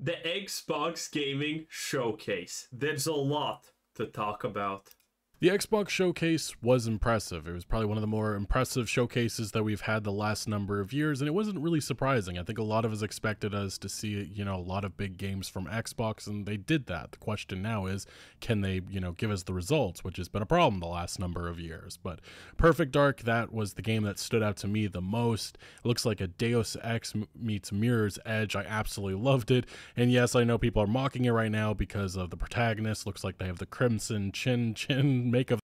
The Xbox Gaming Showcase. There's a lot to talk about. The Xbox Showcase was impressive. It was probably one of the more impressive showcases that we've had the last number of years, and it wasn't really surprising. I think a lot of us expected us to see, a lot of big games from Xbox, and they did that. The question now is, can they, give us the results, which has been a problem the last number of years. But Perfect Dark, that was the game that stood out to me the most. It looks like a Deus Ex meets Mirror's Edge. I absolutely loved it. And yes, I know people are mocking it right now because of the protagonist. Looks like they have the crimson chin makeup.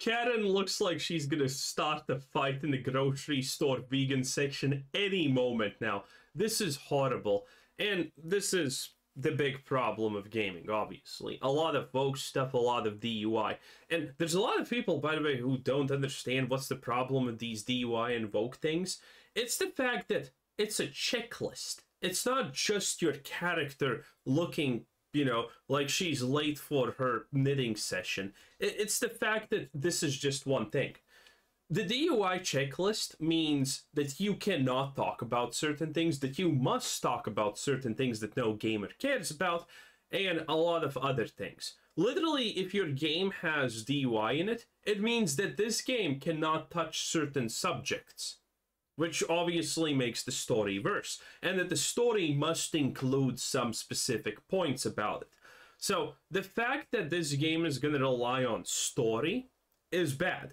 Karen looks like she's gonna start the fight in the grocery store vegan section any moment now. This is horrible. And this is the big problem of gaming, obviously. A lot of woke stuff, a lot of DUI. And there's a lot of people, by the way, who don't understand what's the problem with these DUI and woke things. It's the fact that it's a checklist. It's not just your character looking like she's late for her knitting session. It's the fact that this is just one thing. The DUI checklist means that you cannot talk about certain things, that you must talk about certain things that no gamer cares about, and a lot of other things. Literally, if your game has DUI in it, it means that this game cannot touch certain subjects, which obviously makes the story worse, and that the story must include some specific points about it. So the fact that this game is going to rely on story is bad,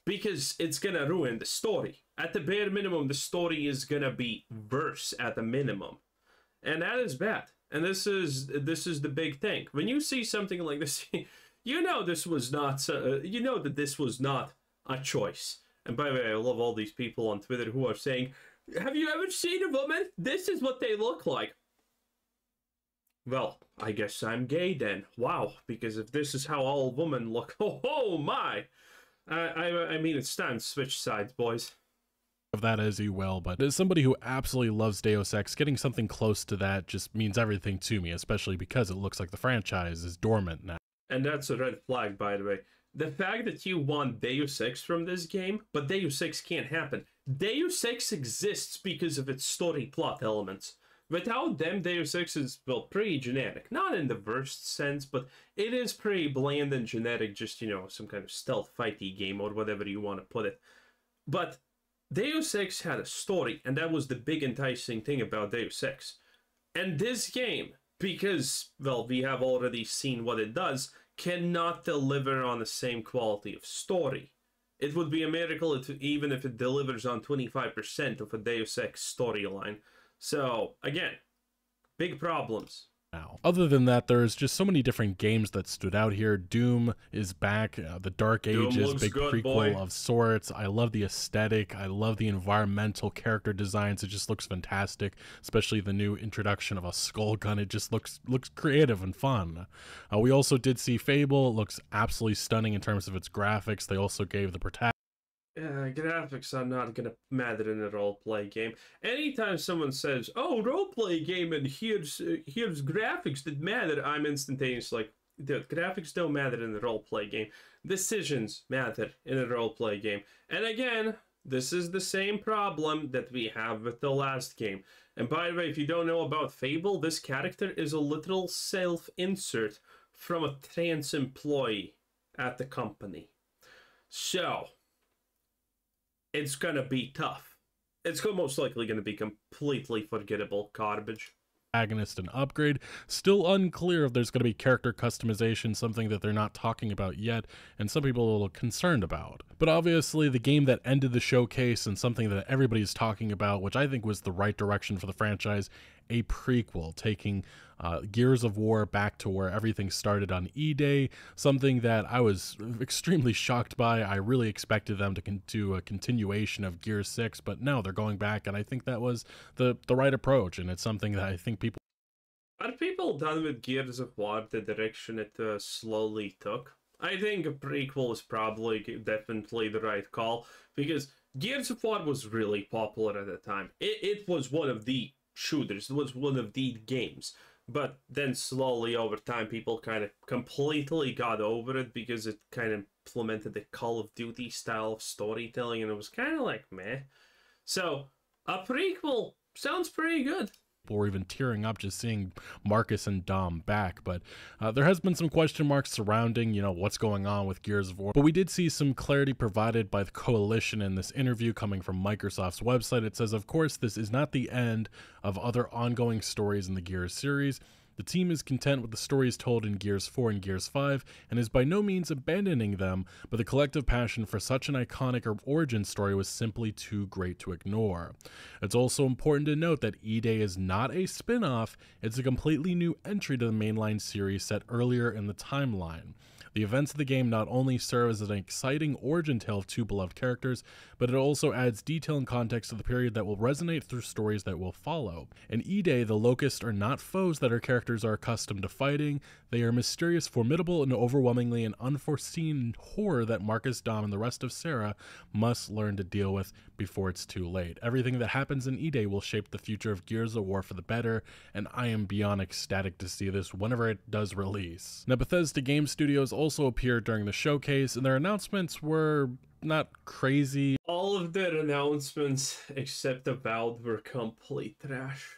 because it's going to ruin the story. At the bare minimum, the story is going to be worse at the minimum, and that is bad. And this is the big thing. When you see something like this, this was not that this was not a choice. And by the way, I love all these people on Twitter who are saying, have you ever seen a woman? This is what they look like. Well, I guess I'm gay then. Wow, because if this is how all women look, oh my. I mean, it's time to switch sides, boys. Of that as you will, but as somebody who absolutely loves Deus Ex, getting something close to that just means everything to me, especially because it looks like the franchise is dormant now. And that's a red flag, by the way. The fact that you want Deus Ex from this game, but Deus Ex can't happen. Deus Ex exists because of its story plot elements. Without them, Deus Ex is, well, pretty generic. Not in the worst sense, but it is pretty bland and generic, just, some kind of stealth fighty game or whatever you want to put it. But Deus Ex had a story, and that was the big enticing thing about Deus Ex. And this game, because, well, we have already seen what it does, cannot deliver on the same quality of story. It would be a miracle even if it delivers on 25% of a Deus Ex storyline. So, again, big problems. Now, other than that, there's just so many different games that stood out here. Doom is back, the Dark Ages, big prequel of sorts. I love the aesthetic. I love the environmental character designs. It just looks fantastic, especially the new introduction of a skull gun. It just looks creative and fun. We also did see Fable. It looks absolutely stunning in terms of its graphics. They also gave the protagonist. Graphics are not gonna matter in a roleplay game. Anytime someone says, "Oh, roleplay game," and here's graphics that matter, I'm instantaneously like, dude, graphics don't matter in a roleplay game. Decisions matter in a roleplay game. And again, this is the same problem that we have with the last game. And by the way, if you don't know about Fable, this character is a literal self-insert from a trans employee at the company. So it's gonna be tough. It's most likely gonna be completely forgettable garbage. Protagonist and upgrade. Still unclear if there's going to be character customization, something that they're not talking about yet, and some people are a little concerned about. But obviously, the game that ended the showcase and something that everybody's talking about, which I think was the right direction for the franchise, a prequel, taking Gears of War back to where everything started on E-Day, something that I was extremely shocked by. I really expected them to do a continuation of Gears 6, but no, they're going back, and I think that was the right approach, and it's something that I think people... Are people done with Gears of War, the direction it slowly took? I think a prequel is probably definitely the right call, because Gears of War was really popular at the time. It was one of the shooters, it was one of the games. But then slowly over time, people kind of completely got over it because it kind of implemented the Call of Duty style of storytelling, and it was kind of like meh. So a prequel sounds pretty good. or even tearing up just seeing Marcus and Dom back. But there has been some question marks surrounding, what's going on with Gears of War. But we did see some clarity provided by the Coalition in this interview coming from Microsoft's website. It says, of course, this is not the end of other ongoing stories in the Gears series. The team is content with the stories told in Gears 4 and Gears 5 and is by no means abandoning them, but the collective passion for such an iconic origin story was simply too great to ignore. It's also important to note that E-Day is not a spin-off, it's a completely new entry to the mainline series set earlier in the timeline. The events of the game not only serve as an exciting origin tale of two beloved characters, but it also adds detail and context to the period that will resonate through stories that will follow. In E-Day, the Locusts are not foes that our characters are accustomed to fighting. They are mysterious, formidable, and overwhelmingly an unforeseen horror that Marcus, Dom, and the rest of Sarah must learn to deal with before it's too late. Everything that happens in E-Day will shape the future of Gears of War for the better, and I am beyond ecstatic to see this whenever it does release. Now, Bethesda Game Studios also appeared during the showcase, and their announcements were not crazy. All of their announcements except Avowed were complete trash.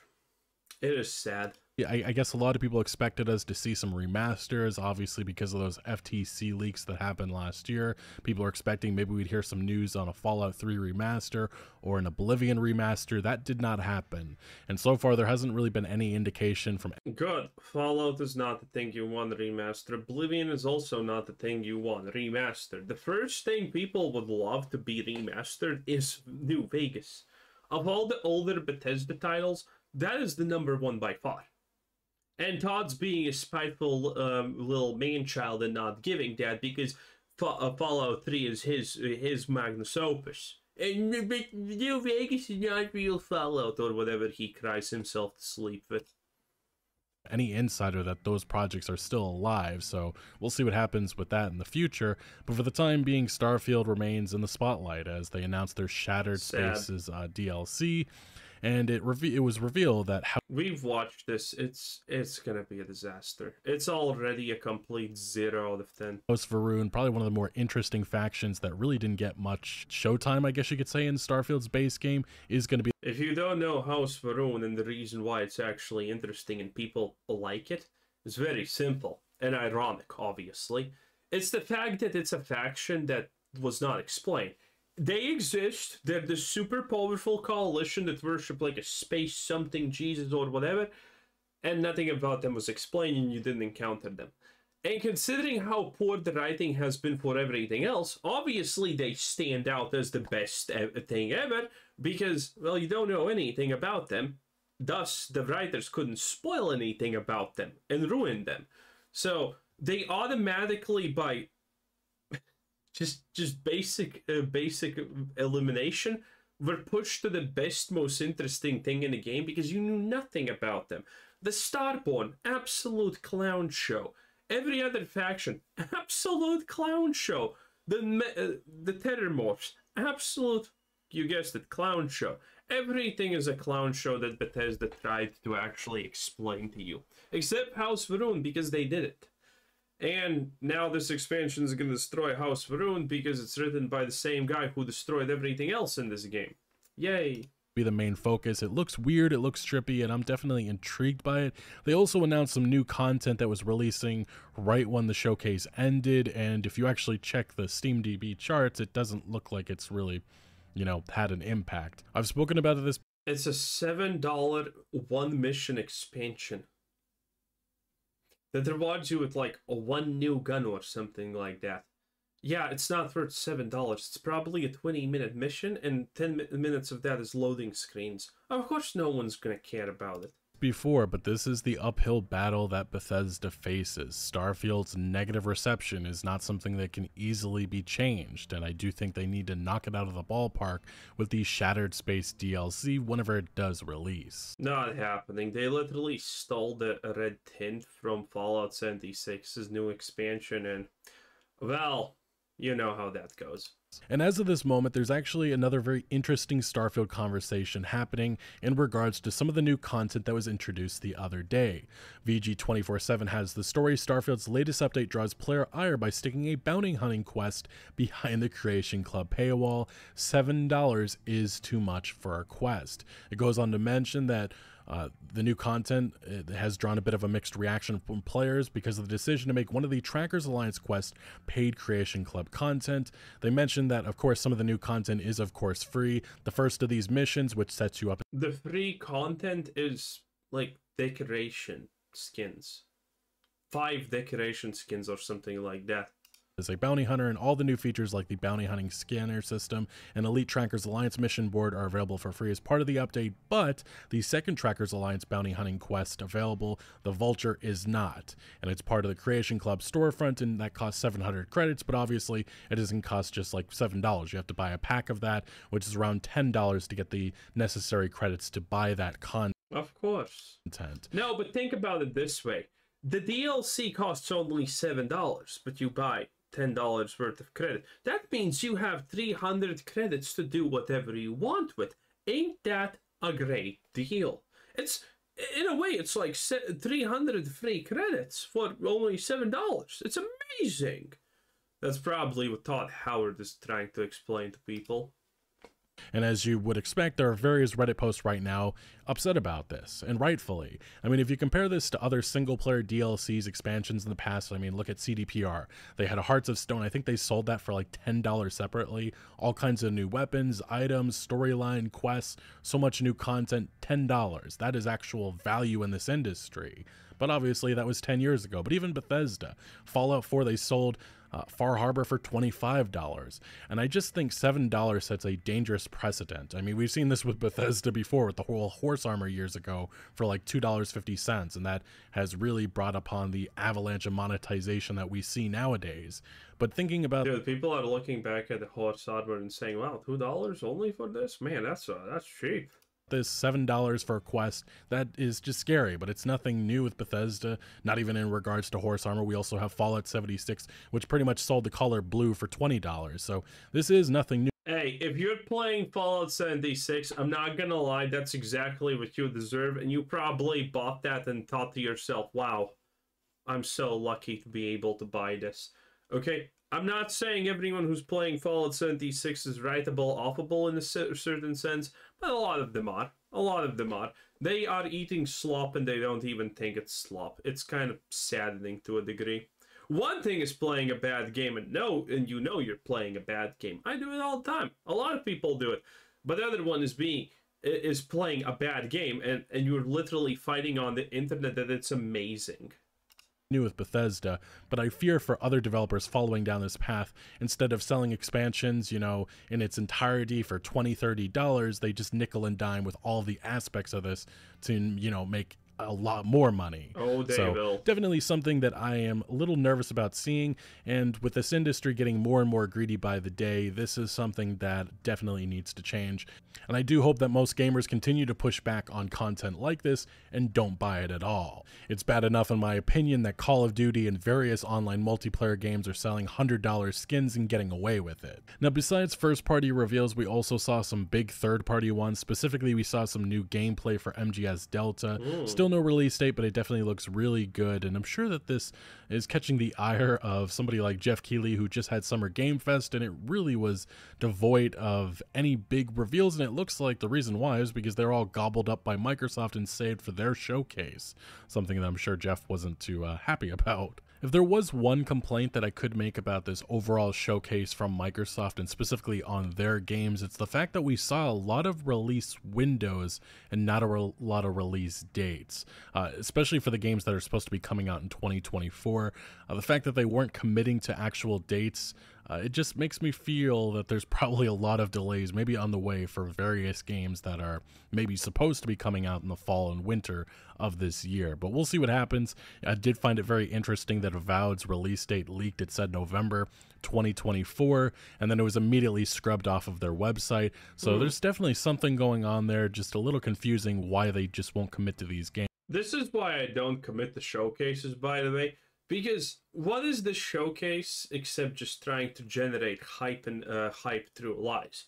It is sad. I guess a lot of people expected us to see some remasters, obviously because of those FTC leaks that happened last year. People are expecting maybe we'd hear some news on a Fallout 3 remaster or an Oblivion remaster. That did not happen. And so far, there hasn't really been any indication from... Good. Fallout is not the thing you want remaster. Oblivion is also not the thing you want remastered. The first thing people would love to be remastered is New Vegas. Of all the older Bethesda titles, that is the #1 by far. And Todd's being a spiteful little man-child and not giving that because Fallout 3 is his magnus opus. And New Vegas is not real Fallout, or whatever he cries himself to sleep with. Any insider that those projects are still alive, so we'll see what happens with that in the future. But for the time being, Starfield remains in the spotlight as they announced their Shattered Spaces DLC. And it was revealed that we've watched this. It's gonna be a disaster. It's already a complete 0 out of 10. House Va'ruun, probably one of the more interesting factions that really didn't get much showtime, I guess you could say, in Starfield's base game, is going to be... If you don't know House Va'ruun and the reason why it's actually interesting and people like it, it's very simple and ironic, obviously. It's the fact that it's a faction that was not explained. They exist, they're the super powerful coalition that worship like a space something Jesus or whatever, and nothing about them was explained and you didn't encounter them. And considering how poor the writing has been for everything else, obviously they stand out as the best thing ever, because, well, you don't know anything about them, thus the writers couldn't spoil anything about them and ruin them. So they automatically, by just basic elimination, were pushed to the best, most interesting thing in the game because you knew nothing about them. The Starborn, absolute clown show. Every other faction, absolute clown show. The Terrormorphs, absolute, you guessed it, clown show. Everything is a clown show that Bethesda tried to actually explain to you. Except House Va'ruun, because they did it. And now this expansion is going to destroy House Va'ruun because it's written by the same guy who destroyed everything else in this game. Yay. Be the main focus. It looks weird, it looks trippy, and I'm definitely intrigued by it. They also announced some new content that was releasing right when the showcase ended, and if you actually check the SteamDB charts, it doesn't look like it's really, had an impact. I've spoken about this. It's a $7 one mission expansion that rewards you with like one new gun or something like that. Yeah, it's not worth $7. It's probably a 20-minute mission, and 10 minutes of that is loading screens. Of course no one's gonna care about it. Before, but this is the uphill battle that Bethesda faces. Starfield's negative reception is not something that can easily be changed, and I do think they need to knock it out of the ballpark with the Shattered Space DLC whenever it does release. Not happening. They literally stole the red tint from Fallout 76's new expansion, and, well, you know how that goes. And as of this moment, there's actually another very interesting Starfield conversation happening in regards to some of the new content that was introduced the other day. VG247 has the story. Starfield's latest update draws player ire by sticking a bounty hunting quest behind the Creation Club paywall. $7 is too much for a quest. It goes on to mention that The new content has drawn a bit of a mixed reaction from players because of the decision to make one of the Trackers Alliance quest paid Creation Club content. They mentioned that, of course, some of the new content is, of course, free. The first of these missions, which sets you up... The free content is, like, decoration skins. 5 decoration skins or something like that. As a bounty hunter, and all the new features like the bounty hunting scanner system and Elite Trackers Alliance mission board are available for free as part of the update, but the second Trackers Alliance bounty hunting quest available, the Vulture, is not, and it's part of the Creation Club storefront, and that costs 700 credits, but obviously it doesn't cost just like $7. You have to buy a pack of that, which is around $10 to get the necessary credits to buy that content. Of course. No, but think about it this way. The DLC costs only $7, but you buy $10 worth of credit. That means you have 300 credits to do whatever you want with. Ain't that a great deal? It's, in a way, it's like 300 free credits for only $7. It's amazing. That's probably what Todd Howard is trying to explain to people. And as you would expect, there are various Reddit posts right now upset about this, and rightfully. I mean, if you compare this to other single-player DLCs, expansions in the past, I mean, look at CDPR. They had a Hearts of Stone. I think they sold that for like $10 separately. All kinds of new weapons, items, storyline, quests, so much new content, $10. That is actual value in this industry. But obviously, that was 10 years ago. But even Bethesda, Fallout 4, they sold Far Harbor for $25. And I just think $7 sets a dangerous precedent. I mean, we've seen this with Bethesda before with the whole horse armor years ago for like $2.50, and that has really brought upon the avalanche of monetization that we see nowadays. But thinking about... Dude, people are looking back at the horse armor and saying, wow, $2 only for this? Man, that's cheap. This $7 for a quest, that is just scary, but it's nothing new with Bethesda, not even in regards to horse armor. We also have Fallout 76, which pretty much sold the color blue for $20, so this is nothing new. Hey, if you're playing Fallout 76, I'm not gonna lie, that's exactly what you deserve, and you probably bought that and thought to yourself, wow, I'm so lucky to be able to buy this. Okay, I'm not saying everyone who's playing Fallout 76 is writable, offable in a certain sense, but a lot of them are. A lot of them are. They are eating slop and they don't even think it's slop. It's kind of saddening to a degree. One thing is playing a bad game and you know you're playing a bad game. I do it all the time. A lot of people do it. But the other one is playing a bad game and you're literally fighting on the internet that it's amazing. New with Bethesda, but I fear for other developers following down this path. Instead of selling expansions, you know, in its entirety for $20-$30, they just nickel and dime with all the aspects of this to, you know, make a lot more money. Oh, they will. Definitely something that I am a little nervous about seeing, and with this industry getting more and more greedy by the day, this is something that definitely needs to change. And I do hope that most gamers continue to push back on content like this and don't buy it at all. It's bad enough, in my opinion, that Call of Duty and various online multiplayer games are selling $100 skins and getting away with it. Now, besides first-party reveals, we also saw some big third-party ones. Specifically, we saw some new gameplay for MGS Delta. Still no release date, but it definitely looks really good, and I'm sure that this is catching the ire of somebody like Jeff Keighley, who just had Summer Game Fest, and it really was devoid of any big reveals, and it looks like the reason why is because they're all gobbled up by Microsoft and saved for their showcase, something that I'm sure Jeff wasn't too happy about. If there was one complaint that I could make about this overall showcase from Microsoft, and specifically on their games, it's the fact that we saw a lot of release windows and not a lot of release dates, especially for the games that are supposed to be coming out in 2024. The fact that they weren't committing to actual dates, it just makes me feel that there's probably a lot of delays maybe on the way for various games that are maybe supposed to be coming out in the fall and winter of this year. But we'll see what happens. I did find it very interesting that Avowed's release date leaked. It said November 2024, and then it was immediately scrubbed off of their website. So there's definitely something going on there, just a little confusing why they just won't commit to these games. This is why I don't commit to showcases, by the way. Because what is the showcase except just trying to generate hype and hype through lies?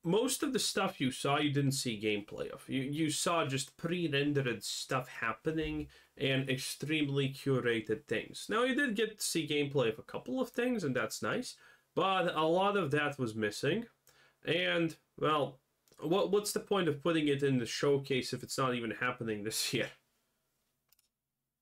Most of the stuff you saw, you didn't see gameplay of. You saw just pre-rendered stuff happening and extremely curated things. Now, you did get to see gameplay of a couple of things, and that's nice. But a lot of that was missing. And, well, What's the point of putting it in the showcase if it's not even happening this year?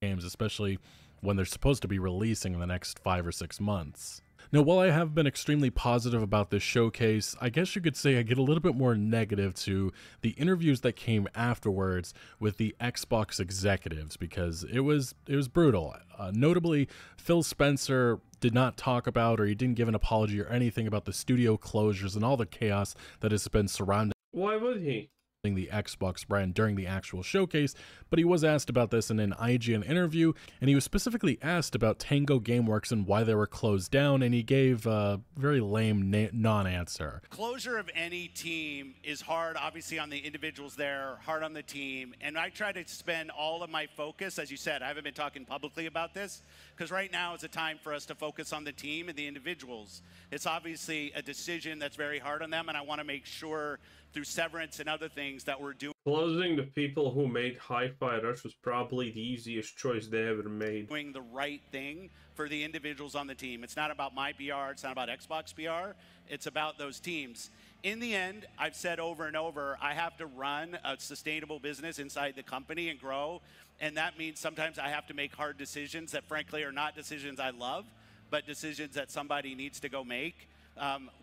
Games, especially when they're supposed to be releasing in the next 5 or 6 months. Now, while I have been extremely positive about this showcase, I guess you could say I get a little bit more negative to the interviews that came afterwards with the Xbox executives, because it was brutal. Notably, Phil Spencer did not talk about, or he didn't give an apology or anything about the studio closures and all the chaos that has been surrounding. Why would he? The Xbox brand during the actual showcase, but he was asked about this in an IGN interview, and he was specifically asked about Tango Gameworks and why they were closed down, and he gave a very lame non-answer. Closure of any team is hard, obviously, on the individuals there, hard on the team, and I try to spend all of my focus, as you said, I haven't been talking publicly about this, because right now is a time for us to focus on the team and the individuals. It's obviously a decision that's very hard on them, and I want to make sure through severance and other things that we're doing. Closing the people who made Hi-Fi Rush was probably the easiest choice they ever made. Doing the right thing for the individuals on the team. It's not about my PR, it's not about Xbox PR, it's about those teams. In the end, I've said over and over, I have to run a sustainable business inside the company and grow, and that means sometimes I have to make hard decisions that frankly are not decisions I love, but decisions that somebody needs to go make.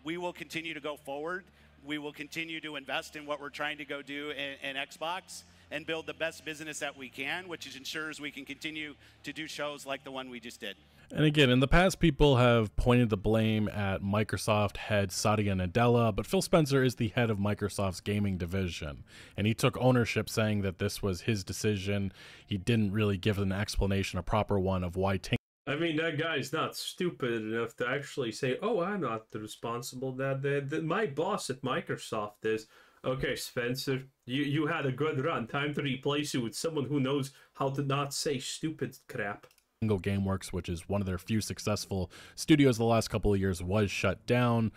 We will continue to go forward. We will continue to invest in what we're trying to go do in Xbox and build the best business that we can, which ensures we can continue to do shows like the one we just did. And again, in the past, people have pointed the blame at Microsoft head Satya Nadella, but Phil Spencer is the head of Microsoft's gaming division, and he took ownership, saying that this was his decision. He didn't really give an explanation, a proper one, of why I mean, that guy's not stupid enough to actually say, oh, I'm not responsible. That my boss at Microsoft is. Okay, Spencer, you had a good run. Time to replace you with someone who knows how to not say stupid crap. Tango Gameworks, which is one of their few successful studios the last couple of years, was shut down.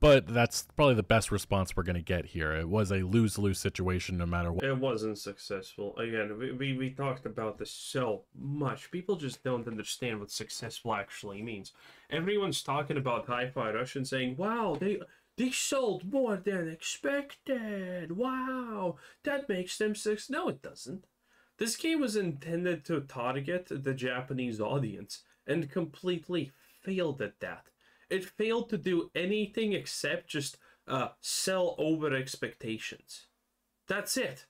But that's probably the best response we're going to get here. It was a lose-lose situation no matter what. It wasn't successful. Again, we talked about this so much. People just don't understand what successful actually means. Everyone's talking about Hi-Fi Rush and saying, wow, they sold more than expected. Wow, that makes them successful. No, it doesn't. This game was intended to target the Japanese audience and completely failed at that. It failed to do anything except just sell over expectations. That's it.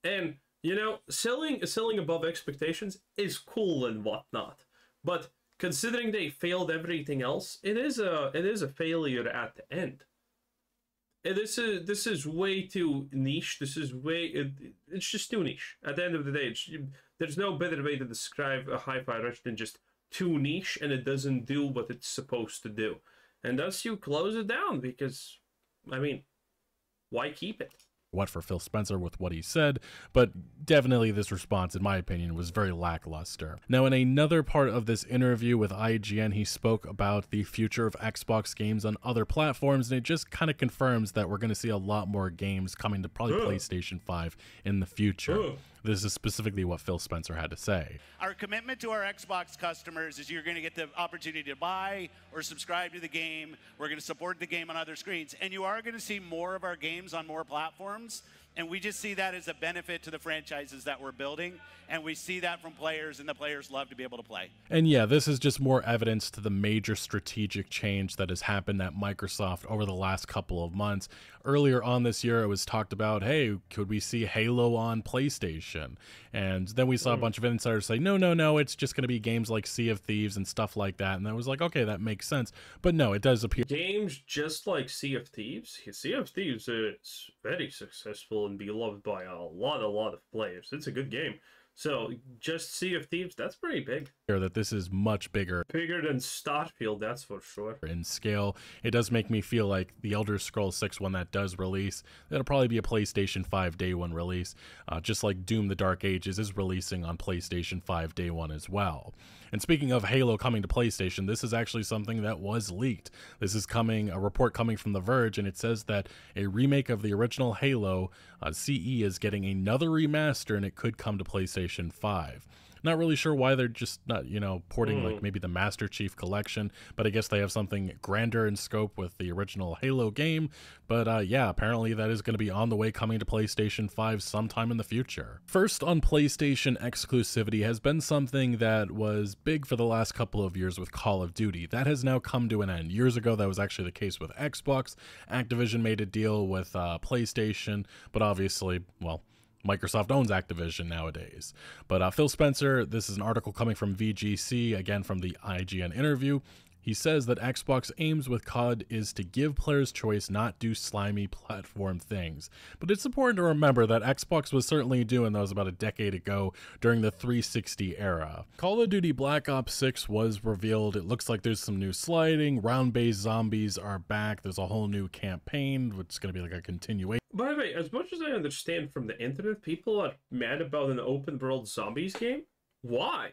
And, you know, selling above expectations is cool and whatnot. But considering they failed everything else, it is a failure at the end. And this is way too niche. This is it's just too niche. At the end of the day, there's no better way to describe a Hi-Fi Rush than just too niche, and it doesn't do what it's supposed to do. And thus you close it down because, I mean, why keep it? What for Phil Spencer with what he said, but definitely this response, in my opinion, was very lackluster. Now, in another part of this interview with IGN, he spoke about the future of Xbox games on other platforms, and it just kind of confirms that we're going to see a lot more games coming to probably PlayStation 5 in the future. This is specifically what Phil Spencer had to say. Our commitment to our Xbox customers is you're going to get the opportunity to buy or subscribe to the game. We're going to support the game on other screens. And you are going to see more of our games on more platforms. And we just see that as a benefit to the franchises that we're building. And we see that from players, and the players love to be able to play. And yeah, this is just more evidence to the major strategic change that has happened at Microsoft over the last couple of months. Earlier on this year, it was talked about, hey, could we see Halo on PlayStation? And then we saw a bunch of insiders say, no, it's just going to be games like Sea of Thieves and stuff like that. And I was like, okay, that makes sense. But no, it does appear. Games just like Sea of Thieves? Sea of Thieves is very successful and beloved by a lot of players. It's a good game. So, just Sea of Thieves, that's pretty big. That this is much bigger. Bigger than Starfield, that's for sure. In scale, it does make me feel like the Elder Scrolls 6 when that does release, that'll probably be a PlayStation 5 day one release, just like Doom the Dark Ages is releasing on PlayStation 5 day one as well. And speaking of Halo coming to PlayStation, this is actually something that was leaked. This is a report coming from The Verge, and it says that a remake of the original Halo CE is getting another remaster, and it could come to PlayStation 5. Not really sure why they're just not, you know, porting like maybe the Master Chief Collection, but I guess they have something grander in scope with the original Halo game. But yeah, apparently that is going to be on the way, coming to PlayStation 5 sometime in the future. First on PlayStation exclusivity has been something that was big for the last couple of years with Call of Duty. That has now come to an end. Years ago, that was actually the case with Xbox. Activision made a deal with PlayStation, but obviously, well, Microsoft owns Activision nowadays. But Phil Spencer, this is an article coming from VGC, again from the IGN interview. He says that Xbox aims with COD is to give players choice, not do slimy platform things. But it's important to remember that Xbox was certainly doing those about a decade ago during the 360 era. Call of Duty Black Ops 6 was revealed. It looks like there's some new sliding, round-based zombies are back. There's a whole new campaign, which is going to be like a continuation. By the way, as much as I understand from the internet, people are mad about an open-world zombies game. Why?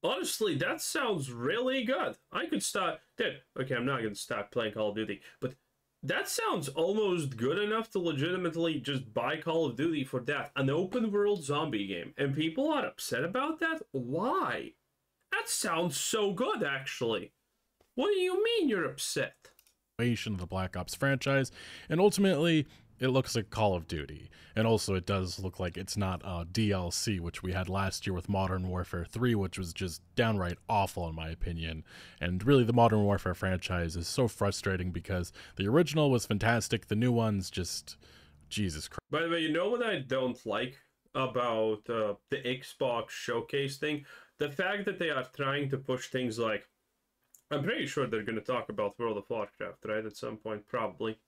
Honestly, that sounds really good. I could start... Dude, okay, I'm not going to start playing Call of Duty, but that sounds almost good enough to legitimately just buy Call of Duty for that. An open-world zombie game. And people are upset about that? Why? That sounds so good, actually. What do you mean you're upset? Of the Black Ops franchise, and ultimately it looks like Call of Duty, and also it does look like it's not DLC, which we had last year with Modern Warfare 3, which was just downright awful in my opinion. And really the Modern Warfare franchise is so frustrating because the original was fantastic, the new one's just Jesus Christ. By the way, you know what I don't like about the Xbox showcase thing? The fact that they are trying to push things like, I'm pretty sure they're going to talk about World of Warcraft, right? At some point, probably.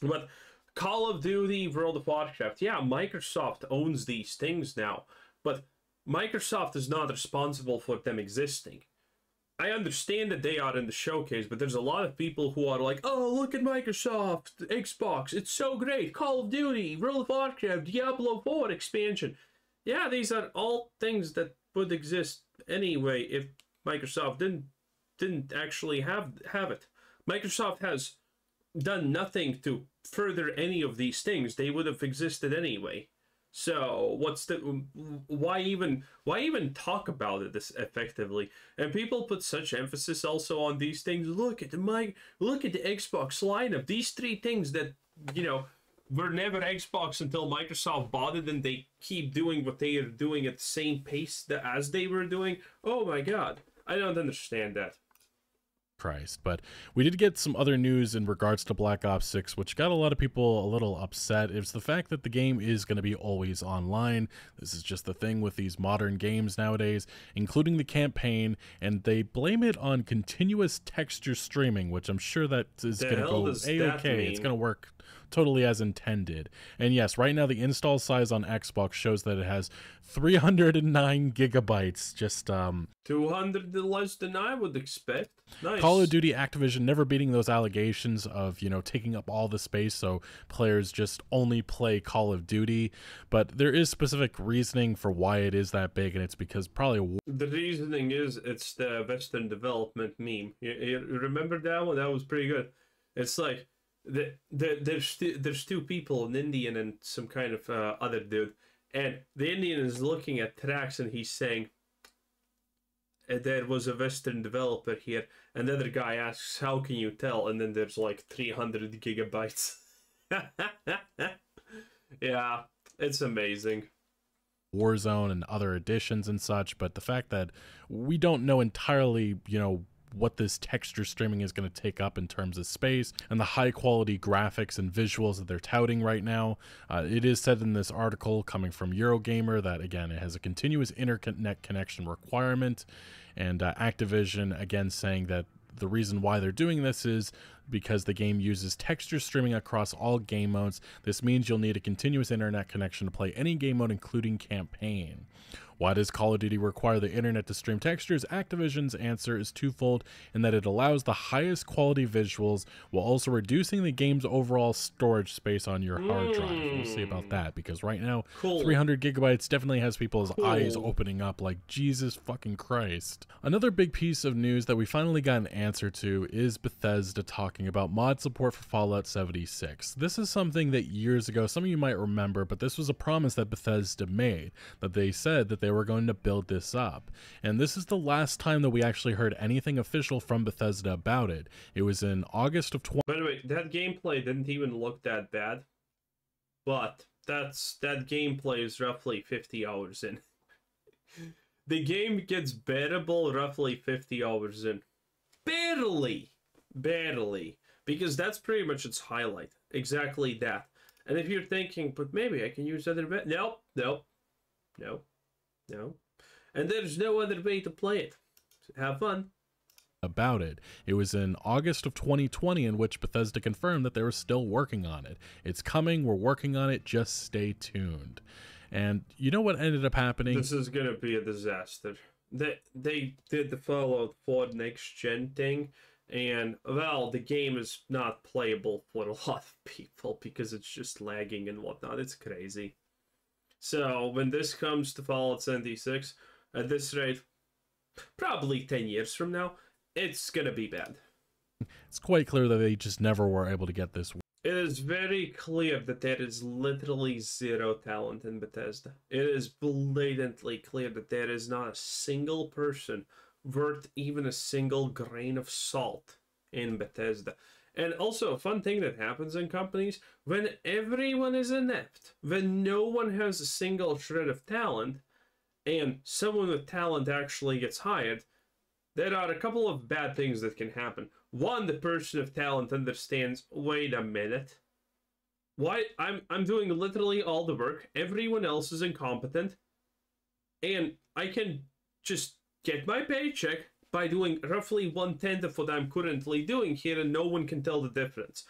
But Call of Duty, World of Warcraft, yeah, Microsoft owns these things now. But Microsoft is not responsible for them existing. I understand that they are in the showcase, but there's a lot of people who are like, oh, look at Microsoft, Xbox, it's so great. Call of Duty, World of Warcraft, Diablo 4 expansion. Yeah, these are all things that would exist anyway if Microsoft didn't actually have it. Microsoft has done nothing to further any of these things. They would have existed anyway. So what's the why even talk about it this effectively? And people put such emphasis also on these things. Look at the Xbox lineup. These three things that, you know, were never Xbox until Microsoft bought it, and they keep doing what they are doing at the same pace as they were doing. Oh my God, I don't understand that. Christ. But we did get some other news in regards to Black Ops 6, which got a lot of people a little upset. It's the fact that the game is going to be always online. This is just the thing with these modern games nowadays, including the campaign, and they blame it on continuous texture streaming, which I'm sure that is going to go A-okay. It's going to work totally as intended. And yes, right now the install size on Xbox shows that it has 309 gigabytes, just 200 less than I would expect. Nice. Call of Duty Activision never beating those allegations of, you know, taking up all the space so players just only play Call of Duty. But there is specific reasoning for why it is that big, and it's because probably the reasoning is it's the Western development meme. You remember that one? That was pretty good. It's like there's two people, an Indian and some kind of other dude, and the Indian is looking at tracks and he's saying, there was a Western developer here, and the other guy asks, how can you tell? And then there's like 300 gigabytes. Yeah, it's amazing. Warzone and other editions and such, but the fact that we don't know entirely, you know, what this texture streaming is going to take up in terms of space and the high quality graphics and visuals that they're touting right now. It is said in this article coming from Eurogamer that, again, it has a continuous internet connection requirement, and Activision again saying that the reason why they're doing this is because the game uses texture streaming across all game modes. This means you'll need a continuous internet connection to play any game mode, including campaign. Why does Call of Duty require the internet to stream textures? Activision's answer is twofold in that it allows the highest quality visuals while also reducing the game's overall storage space on your hard drive. We'll see about that, because right now 300 gigabytes definitely has people's eyes opening up like Jesus fucking Christ. Another big piece of news that we finally got an answer to is Bethesda talking talking about mod support for Fallout 76. This is something that years ago, some of you might remember, but this was a promise that Bethesda made, that they said that they were going to build this up. And this is the last time that we actually heard anything official from Bethesda about it. It was in August of By the way, that gameplay didn't even look that bad, but that gameplay is roughly 50 hours in. The game gets bearable roughly 50 hours in. Barely, because that's pretty much its highlight. Exactly that. And if you're thinking, but maybe I can use other nope. And there's no other way to play it. Have fun. About it. It was in August of 2020 in which Bethesda confirmed that they were still working on it. It's coming, we're working on it, just stay tuned. And you know what ended up happening? This is gonna be a disaster. They did the Fallout 4 next gen thing, and well, the game is not playable for a lot of people because it's just lagging and whatnot. It's crazy. So when this comes to Fallout 76, at this rate, probably 10 years from now, it's gonna be bad. It's quite clear that they just never were able to get this. It is very clear that there is literally zero talent in Bethesda. It is blatantly clear that there is not a single person worth even a single grain of salt in Bethesda. And also, a fun thing that happens in companies, when everyone is inept, when no one has a single shred of talent, and someone with talent actually gets hired, there are a couple of bad things that can happen. One, the person of talent understands, wait a minute. Why? I'm doing literally all the work. Everyone else is incompetent. And I can just get my paycheck by doing roughly 1/10 of what I'm currently doing here, and no one can tell the difference.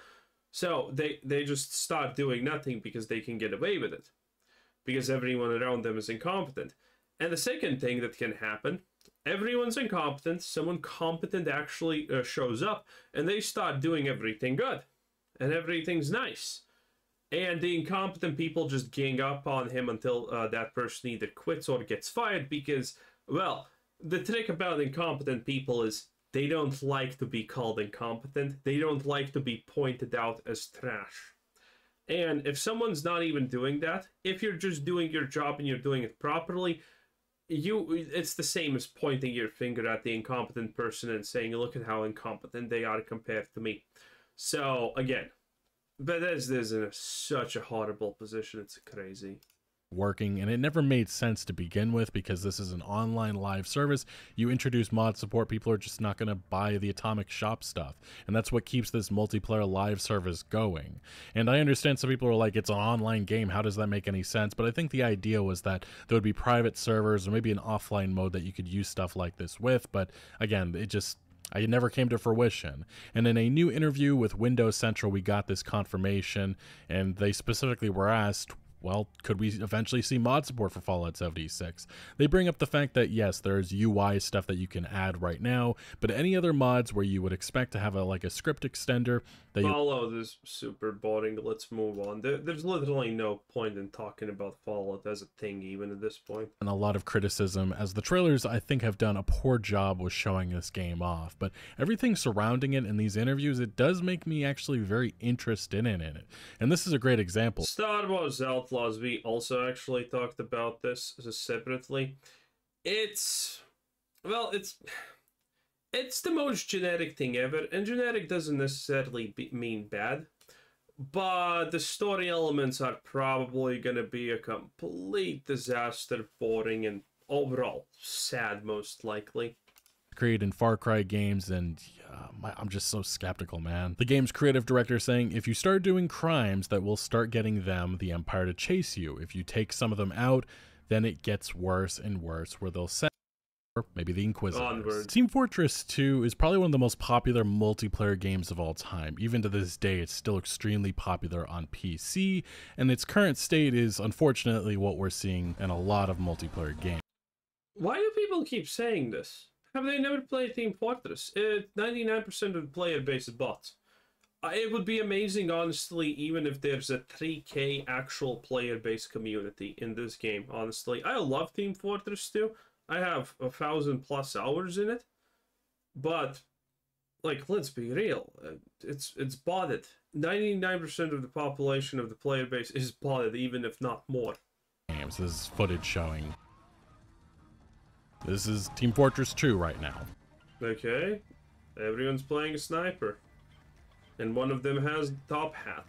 So they just start doing nothing because they can get away with it. Because everyone around them is incompetent. And the second thing that can happen, everyone's incompetent, someone competent actually shows up, and they start doing everything good. And everything's nice. And the incompetent people just gang up on him until that person either quits or gets fired because, well, the trick about incompetent people is they don't like to be called incompetent. They don't like to be pointed out as trash. And if someone's not even doing that, if you're just doing your job and you're doing it properly, it's the same as pointing your finger at the incompetent person and saying, look at how incompetent they are compared to me. So, again, Bethesda is in such a horrible position. It's crazy. Working, and it never made sense to begin with because this is an online live service. You introduce mod support, people are just not going to buy the Atomic Shop stuff, and that's what keeps this multiplayer live service going. And I understand some people are like, it's an online game, how does that make any sense? But I think the idea was that there would be private servers or maybe an offline mode that you could use stuff like this with, but again, it never came to fruition. And in a new interview with Windows Central, we got this confirmation, and they specifically were asked, well, could we eventually see mod support for Fallout 76? They bring up the fact that, yes, there's UI stuff that you can add right now, but any other mods where you would expect to have like a script extender that Fallout is super boring. Let's move on. There's literally no point in talking about Fallout as a thing even at this point. And a lot of criticism, as the trailers, I think, have done a poor job with showing this game off. But everything surrounding it in these interviews, it does make me actually very interested in it. And this is a great example. Star Wars Outlaws, we also actually talked about this separately. It's the most generic thing ever, and generic doesn't necessarily mean bad, but the story elements are probably going to be a complete disaster, boring, and overall sad, most likely. Created in Far Cry games, and I'm just so skeptical, man. The game's creative director saying, if you start doing crimes, that will start getting them, the Empire, to chase you. If you take some of them out, then it gets worse and worse, where they'll send maybe the Inquisitors. Onward. Team Fortress 2 is probably one of the most popular multiplayer games of all time. Even to this day, it's still extremely popular on PC, and its current state is unfortunately what we're seeing in a lot of multiplayer games. Why do people keep saying this? Have they never played Team Fortress? 99% of the player base is bots. It would be amazing, honestly, even if there's a 3K actual player base community in this game, honestly. I love Team Fortress 2. I have 1,000+ hours in it, but like, let's be real. It's botted. 99% of the population of the player base is botted, even if not more. Games. This is footage showing. This is Team Fortress 2 right now. Okay, everyone's playing a sniper, and one of them has the top hat.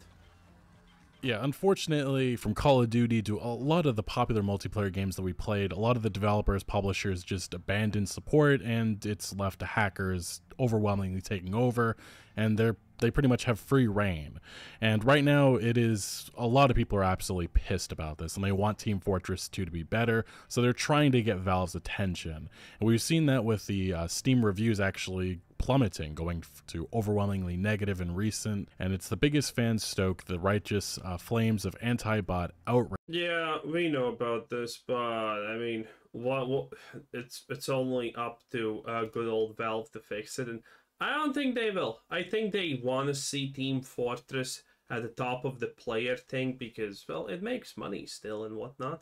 Yeah, unfortunately, from Call of Duty to a lot of the popular multiplayer games that we played, a lot of the developers, publishers just abandoned support, and it's left to hackers overwhelmingly taking over, and they pretty much have free reign. And right now, it is a lot of people are absolutely pissed about this, and they want Team Fortress 2 to be better, so they're trying to get Valve's attention. And we've seen that with the Steam reviews actually plummeting, going to overwhelmingly negative in recent, and it's the biggest fans stoke the righteous flames of anti-bot outrage. Yeah, we know about this, but I mean, what it's only up to good old Valve to fix it, and I don't think they will. I think they want to see Team Fortress at the top of the player thing because, well, it makes money still and whatnot.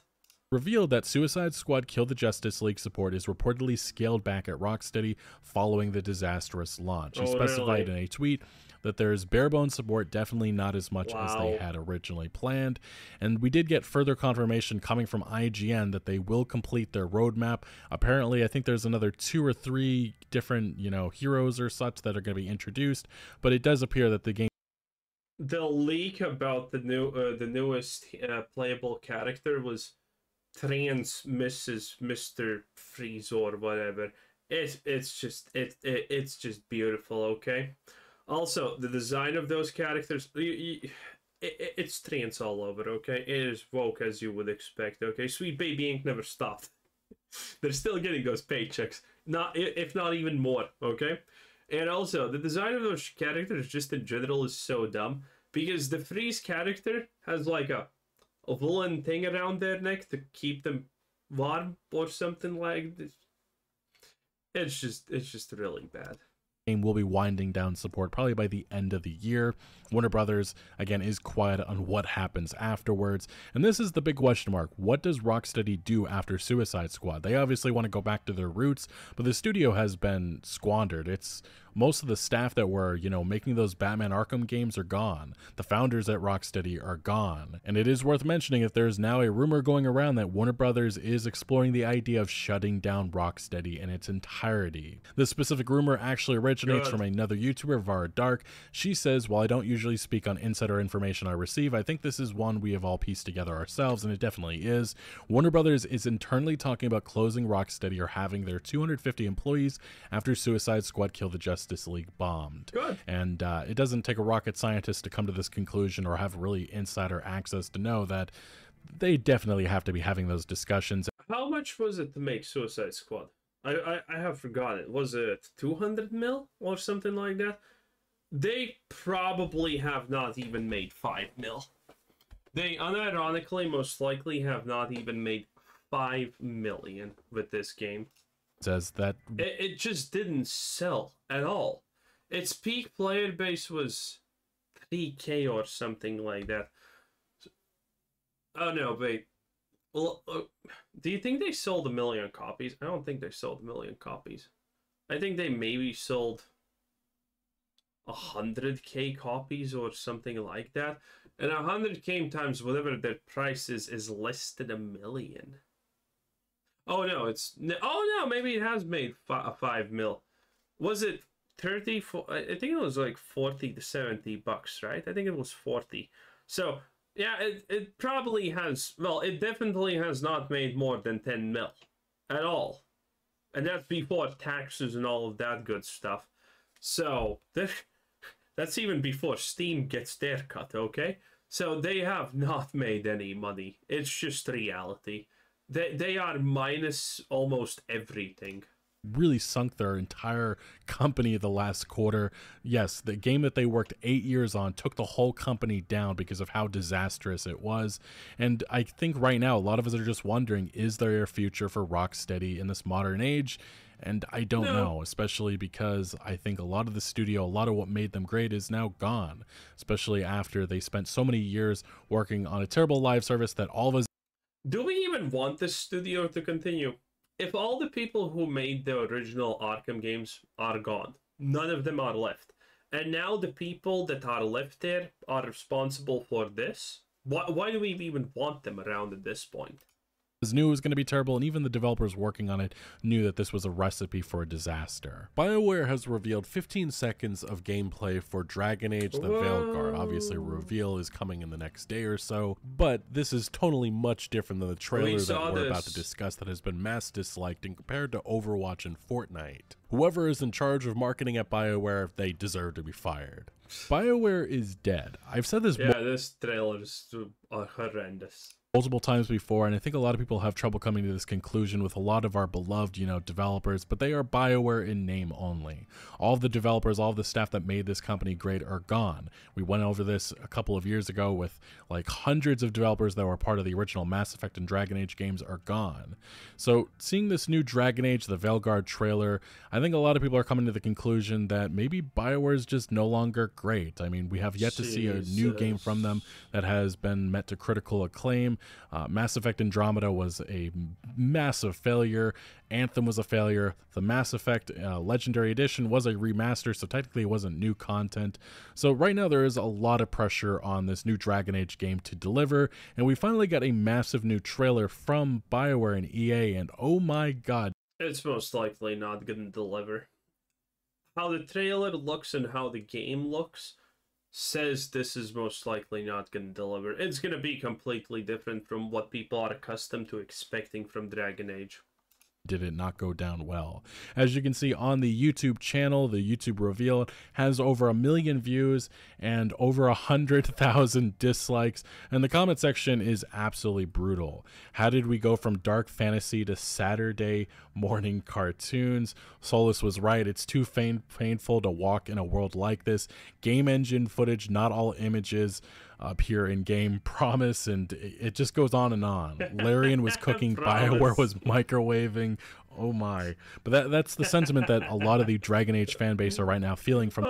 Revealed that Suicide Squad Kill the Justice League support is reportedly scaled back at Rocksteady following the disastrous launch. He specified in a tweet that there's bare bones support, definitely not as much as they had originally planned. And we did get further confirmation coming from IGN that they will complete their roadmap. Apparently, I think there's another 2 or 3 different, heroes or such that are going to be introduced, but it does appear that the game. The leak about the newest playable character was trans Mrs. Mr. Freeze or whatever. It's just beautiful, okay? Also, the design of those characters, it's trans all over, okay? It is woke as you would expect, okay? Sweet Baby Ink never stopped. They're still getting those paychecks, if not even more, okay? And also, the design of those characters just in general is so dumb, because the Freeze character has like a woolen thing around their neck to keep them warm or something like this. It's just really bad. Game will be winding down support probably by the end of the year. Warner Brothers, again, is quiet on what happens afterwards. And this is the big question mark. What does Rocksteady do after Suicide Squad? They obviously want to go back to their roots, but the studio has been squandered. It's most of the staff that were, making those Batman Arkham games are gone. The founders at Rocksteady are gone. And it is worth mentioning that there's now a rumor going around that Warner Brothers is exploring the idea of shutting down Rocksteady in its entirety. This specific rumor actually originates from another YouTuber, Vara Dark. She says, while I don't usually speak on insider information I receive, I think this is one we have all pieced together ourselves, and it definitely is. Warner Brothers is internally talking about closing Rocksteady or having their 250 employees after Suicide Squad Kill the Justice League bombed. Good. And it doesn't take a rocket scientist to come to this conclusion or have really insider access to know that they definitely have to be having those discussions. How much was it to make Suicide Squad? I have forgotten. Was it 200 mil or something like that? They probably have not even made 5 mil. They unironically most likely have not even made 5 million with this game. Says that it just didn't sell at all. Its peak player base was 3K or something like that. Oh no, wait. Well, do you think they sold 1 million copies? I don't think they sold 1 million copies. I think they maybe sold 100K copies or something like that. And 100K times whatever their price is less than 1 million. Oh no, maybe it has made 5 mil. Was it 30? I think it was like 40 to 70 bucks, right? I think it was 40. So yeah, it probably has. Well, it definitely has not made more than 10 mil at all, and that's before taxes and all of that good stuff. So that's even before Steam gets their cut. Okay, so they have not made any money. It's just reality. They are minus almost everything. Really sunk their entire company the last quarter. Yes, the game that they worked 8 years on took the whole company down because of how disastrous it was. And I think right now a lot of us are just wondering, is there a future for Rocksteady in this modern age? And I don't know, especially because I think a lot of the studio, a lot of what made them great is now gone, especially after they spent so many years working on a terrible live service that all of us. Do we even want this studio to continue? If all the people who made the original Arkham games are gone, None of them are left. And now the people that are left there are responsible for this. Why do we even want them around at this point? Knew it was going to be terrible, and even the developers working on it knew that this was a recipe for a disaster. BioWare has revealed 15 seconds of gameplay for Dragon Age the Veilguard. Obviously, a reveal is coming in the next day or so, but this is totally much different than the trailer that we're about to discuss that has been mass disliked and compared to Overwatch and Fortnite. Whoever is in charge of marketing at BioWare, they deserve to be fired. BioWare is dead. I've said this this trailer is horrendous multiple times before, and I think a lot of people have trouble coming to this conclusion with a lot of our beloved, developers, but they are BioWare in name only. All of the developers, all of the staff that made this company great are gone. We went over this a couple of years ago with like hundreds of developers that were part of the original Mass Effect and Dragon Age games are gone. So seeing this new Dragon Age, the Veilguard trailer, I think a lot of people are coming to the conclusion that maybe BioWare is just no longer great. I mean, we have yet to see a new game from them that has been met to critical acclaim. Mass Effect Andromeda was a massive failure. Anthem was a failure. The Mass Effect Legendary Edition was a remaster, so technically it wasn't new content. So right now there is a lot of pressure on this new Dragon Age game to deliver, and we finally got a massive new trailer from BioWare and EA, and oh my god. It's most likely not going to deliver. How the trailer looks and how the game looks says this is most likely not going to deliver. It's going to be completely different from what people are accustomed to expecting from Dragon Age. Did it not go down well? As you can see on the YouTube channel, the YouTube reveal has over 1 million views and over 100,000 dislikes, and the comment section is absolutely brutal. How did we go from dark fantasy to Saturday morning cartoons? Solus was right. It's too painful to walk in a world like this. Game engine footage, not all images appear in game, promise, and it just goes on and on. Larian was cooking, BioWare was microwaving. Oh my. But that's the sentiment that a lot of the Dragon Age fan base are right now feeling from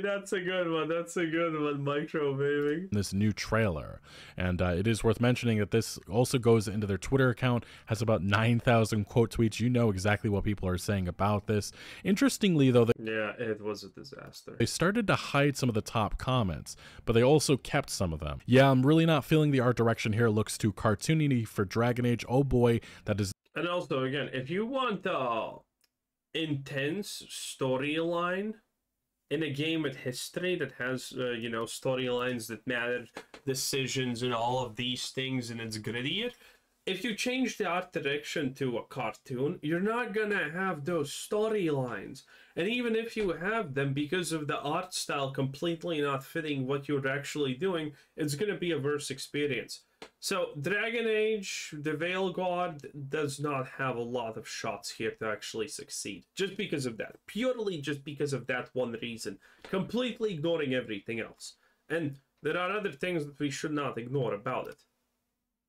that's a good one. That's a good one, microwaving. This new trailer. And it is worth mentioning that this also goes into their Twitter account, has about 9,000 quote tweets. You know exactly what people are saying about this. Interestingly, though, yeah, it was a disaster. They started to hide some of the top comments, but they also kept some of them. Yeah, I'm really not feeling the art direction here. Looks too cartoony for Dragon Age. Oh boy, that is. And also, again, if you want intense storyline in a game with history that has, storylines that matter, decisions and all of these things, and it's grittier, if you change the art direction to a cartoon, you're not gonna have those storylines. And even if you have them, because of the art style completely not fitting what you're actually doing, it's gonna be a worse experience. So Dragon Age, the Veilguard, does not have a lot of shots here to actually succeed. Just because of that. Purely just because of that one reason. Completely ignoring everything else. And there are other things that we should not ignore about it.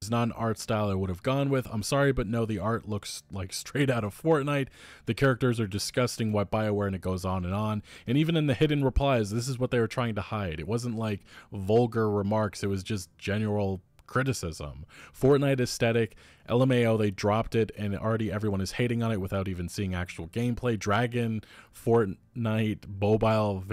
It's not an art style I would have gone with. I'm sorry, but no, the art looks like straight out of Fortnite. The characters are disgusting, what BioWare, and it goes on. And even in the hidden replies, this is what they were trying to hide. It wasn't like vulgar remarks. It was just general criticism. Fortnite aesthetic, LMAO, they dropped it, and already everyone is hating on it without even seeing actual gameplay. Dragon, Fortnite, mobile,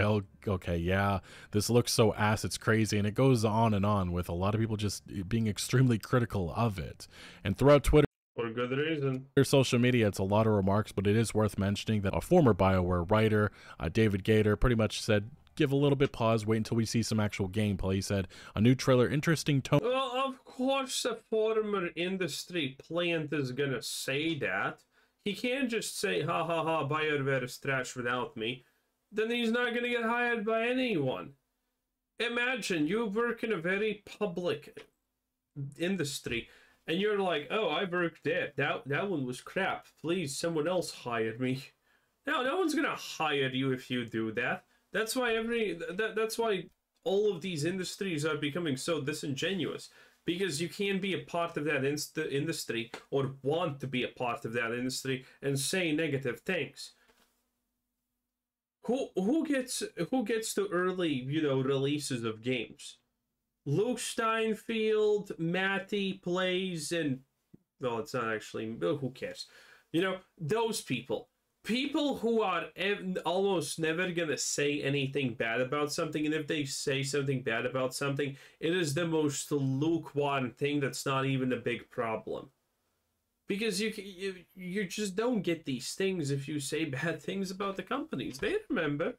okay, yeah, this looks so ass, it's crazy, and it goes on and on with a lot of people just being extremely critical of it. And throughout Twitter, for good reason. Their social media, it's a lot of remarks, but it is worth mentioning that a former BioWare writer, David Gator, pretty much said, give a little bit pause, wait until we see some actual gameplay. He said, a new trailer, interesting tone. Well, of course a former industry plant is gonna say that. He can't just say, ha ha ha, BioWare is trash without me. Then he's not gonna get hired by anyone. Imagine you work in a very public industry and you're like, oh, I worked there. That one was crap. Please, someone else hire me. No one's gonna hire you if you do that. That's why that's why all of these industries are becoming so disingenuous, because you can't be a part of that industry or want to be a part of that industry and say negative things. Who gets to early releases of games? Luke Steinfeld, Matty plays, and well, it's not actually. Who cares? Those people. people who are almost never gonna say anything bad about something, and if they say something bad about something, it is the most lukewarm thing that's not even a big problem. Because you just don't get these things if you say bad things about the companies. They remember.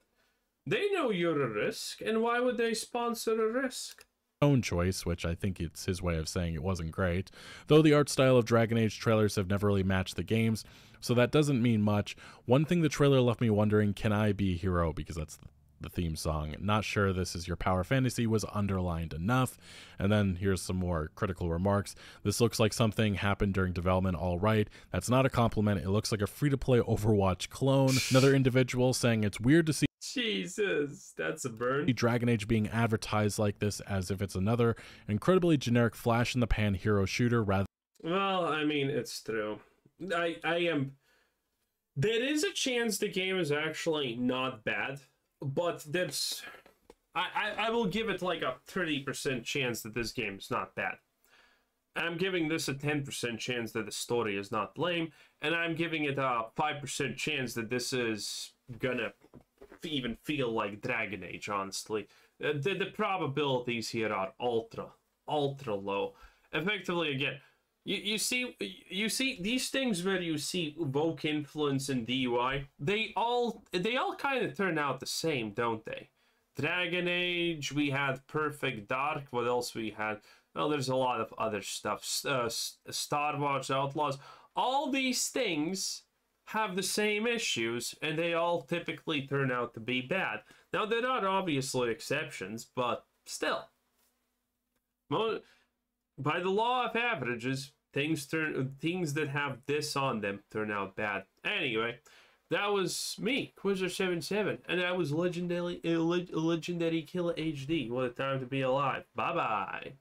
They know you're a risk, and why would they sponsor a risk? Own choice, which I think it's his way of saying it wasn't great, though the art style of Dragon Age trailers have never really matched the games, so that doesn't mean much. One thing the trailer left me wondering, can I be a hero? Because that's the theme song. Not sure this is your power fantasy was underlined enough. And then here's some more critical remarks. This looks like something happened during development, all right. That's not a compliment. It looks like a free-to-play Overwatch clone. Another individual saying it's weird to see Jesus, that's a burn. Dragon Age being advertised like this as if it's another incredibly generic flash-in-the-pan hero shooter rather. Well, I mean, it's true. I am... There is a chance the game is actually not bad, but there's... I will give it like a 30% chance that this game is not bad. I'm giving this a 10% chance that the story is not lame, and I'm giving it a 5% chance that this is gonna even feel like Dragon Age, honestly. The probabilities here are ultra low. Effectively, again, you see these things where you see woke influence and DUI, they all kind of turn out the same, don't they? Dragon Age, we had Perfect Dark. What else we had? Well, there's a lot of other stuff. Star Wars Outlaws. All these things have the same issues, and they all typically turn out to be bad. Now, there are obviously exceptions, but still. By the law of averages, things that have this on them turn out bad. Anyway, that was me, Quizzer77, and that was Legendary Killer HD. What a time to be alive. Bye-bye.